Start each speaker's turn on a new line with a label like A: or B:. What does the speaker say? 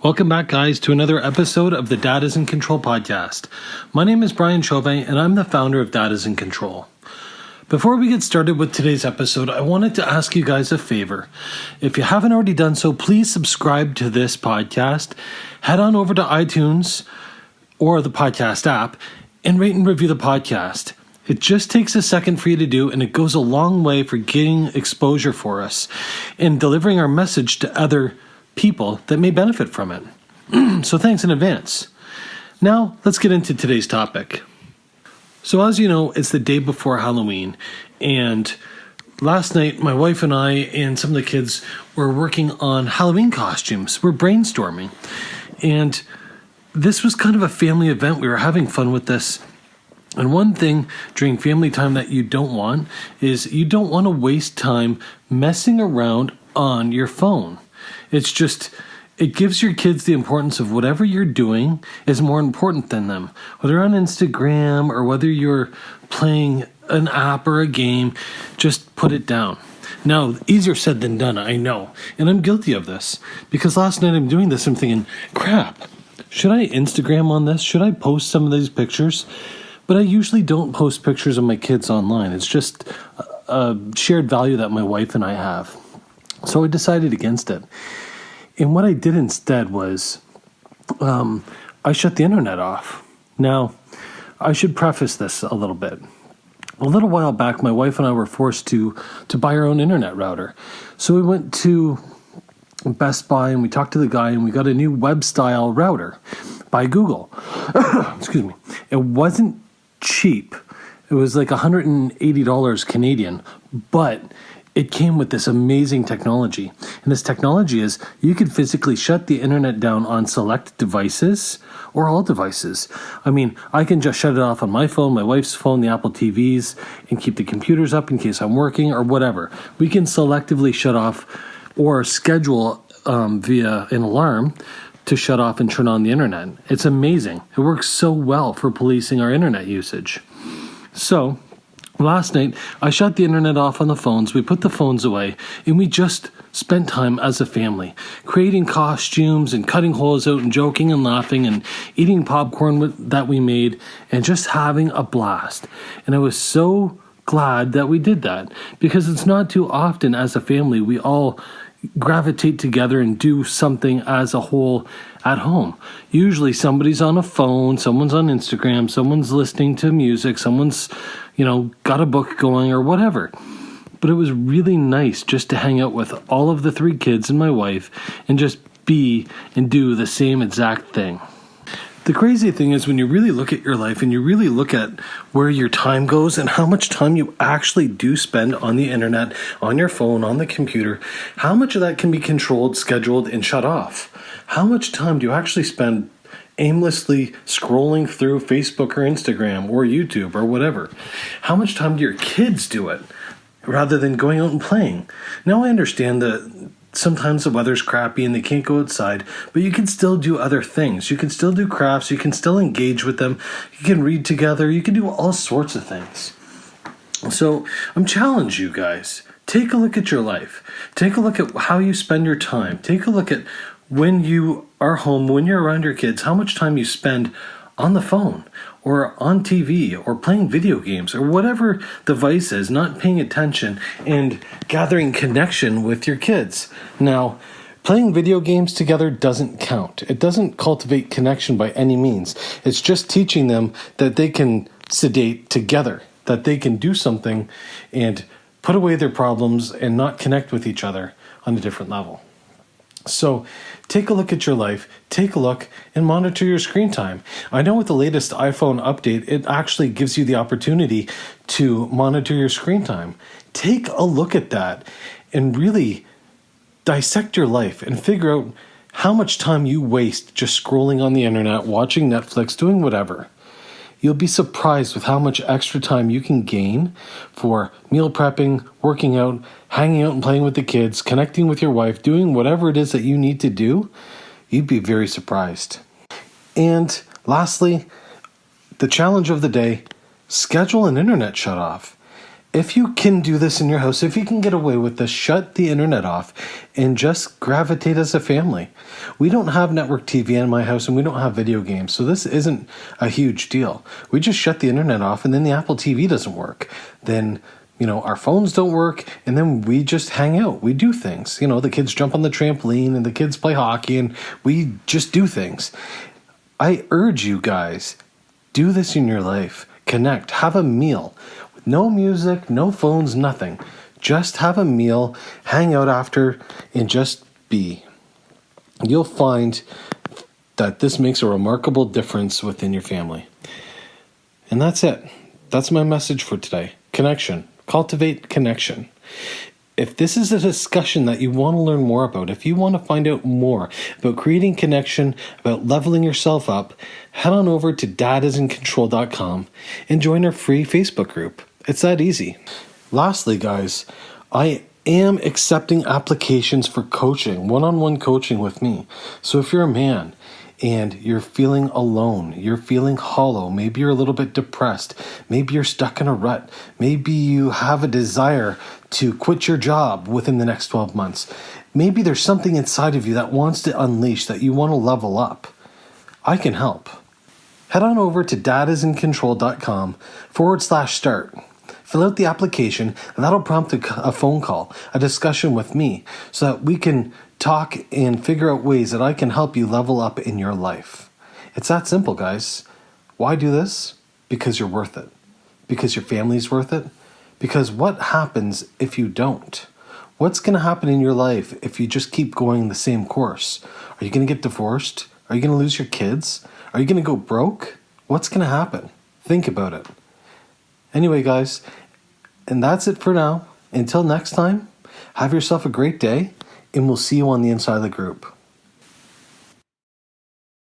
A: Welcome back, guys, to another episode of the Dad is in Control podcast. My name is Brian Chauvin, and I'm the founder of Dad is in Control. Before we get started with today's episode, I wanted to ask you guys a favor. If you haven't already done so, please subscribe to this podcast. Head on over to iTunes or the podcast app and rate and review the podcast. It just takes a second for you to do, and it goes a long way for getting exposure for us and delivering our message to other people that may benefit from it. So thanks in advance. Now, let's get into today's topic. So as you know, it's the day before Halloween, and last night my wife and I and some of the kids were working on Halloween costumes. We're brainstorming, and this was kind of a family event. We were having fun with this. And one thing during family time that you don't want is you don't want to waste time messing around on your phone. It gives your kids the importance of whatever you're doing is more important than them. Whether on Instagram or whether you're playing an app or a game, just put it down. Now, easier said than done, I know. And I'm guilty of this. Because last night I'm doing this, I'm thinking, crap, should I Instagram on this? Should I post some of these pictures? But I usually don't post pictures of my kids online. It's just a shared value that my wife and I have. So I decided against it. And what I did instead was I shut the internet off. Now, I should preface this a little bit. A little while back, my wife and I were forced to buy our own internet router. So we went to Best Buy and we talked to the guy and we got a new web-style router by Google. Excuse me. It wasn't cheap. It was like $180 Canadian, but it came with this amazing technology. And this technology is you could physically shut the internet down on select devices or all devices. I mean, I can just shut it off on my phone, my wife's phone, the Apple TVs, and keep the computers up in case I'm working or whatever. We can selectively shut off or schedule via an alarm to shut off and turn on the internet. It's amazing. It works so well for policing our internet usage. So, last night, I shut the internet off on the phones, we put the phones away, and we just spent time as a family, creating costumes and cutting holes out and joking and laughing and eating popcorn that we made and just having a blast. And I was so glad that we did that because it's not too often as a family we all gravitate together and do something as a whole at home. Usually somebody's on a phone, someone's on Instagram, someone's listening to music, someone's, got a book going or whatever. But it was really nice just to hang out with all of the three kids and my wife and just be and do the same exact thing. The crazy thing is when you really look at your life and you really look at where your time goes and how much time you actually do spend on the internet, on your phone, on the computer, how much of that can be controlled, scheduled, and shut off? How much time do you actually spend aimlessly scrolling through Facebook or Instagram or YouTube or whatever? How much time do your kids do it rather than going out and playing? Now I understand that sometimes the weather's crappy and they can't go outside, but you can still do other things. You can still do crafts. You can still engage with them. You can read together. You can do all sorts of things. So I'm challenging you guys. Take a look at your life. Take a look at how you spend your time. Take a look at when you are home, when you're around your kids, how much time you spend on the phone or on TV or playing video games or whatever device is, not paying attention and gathering connection with your kids. Now, playing video games together doesn't count. It doesn't cultivate connection by any means. It's just teaching them that they can sedate together, that they can do something and put away their problems and not connect with each other on a different level. So take a look at your life, take a look, and monitor your screen time. I know with the latest iPhone update, it actually gives you the opportunity to monitor your screen time. Take a look at that and really dissect your life and figure out how much time you waste just scrolling on the internet, watching Netflix, doing whatever. You'll be surprised with how much extra time you can gain for meal prepping, working out, hanging out and playing with the kids, connecting with your wife, doing whatever it is that you need to do. You'd be very surprised. And lastly, the challenge of the day, schedule an internet shut off. If you can do this in your house, if you can get away with this, shut the internet off and just gravitate as a family. We don't have network TV in my house and we don't have video games, so this isn't a huge deal. We just shut the internet off and then the Apple TV doesn't work. Then, our phones don't work and then we just hang out. We do things. The kids jump on the trampoline and the kids play hockey and we just do things. I urge you guys, do this in your life. Connect, have a meal. No music, no phones, nothing. Just have a meal, hang out after, and just be. You'll find that this makes a remarkable difference within your family. And that's it. That's my message for today. Connection. Cultivate connection. If this is a discussion that you want to learn more about, if you want to find out more about creating connection, about leveling yourself up, head on over to dadisincontrol.com and join our free Facebook group. It's that easy. Lastly, guys, I am accepting applications for coaching, one-on-one coaching with me. So if you're a man and you're feeling alone, you're feeling hollow, maybe you're a little bit depressed, maybe you're stuck in a rut, maybe you have a desire to quit your job within the next 12 months, maybe there's something inside of you that wants to unleash, that you want to level up, I can help. Head on over to dadisincontrol.com/start. Fill out the application, and that'll prompt a phone call, a discussion with me, so that we can talk and figure out ways that I can help you level up in your life. It's that simple, guys. Why do this? Because you're worth it. Because your family's worth it. Because what happens if you don't? What's going to happen in your life if you just keep going the same course? Are you going to get divorced? Are you going to lose your kids? Are you going to go broke? What's going to happen? Think about it. Anyway, guys, and that's it for now. Until next time, have yourself a great day, and we'll see you on the inside of the group.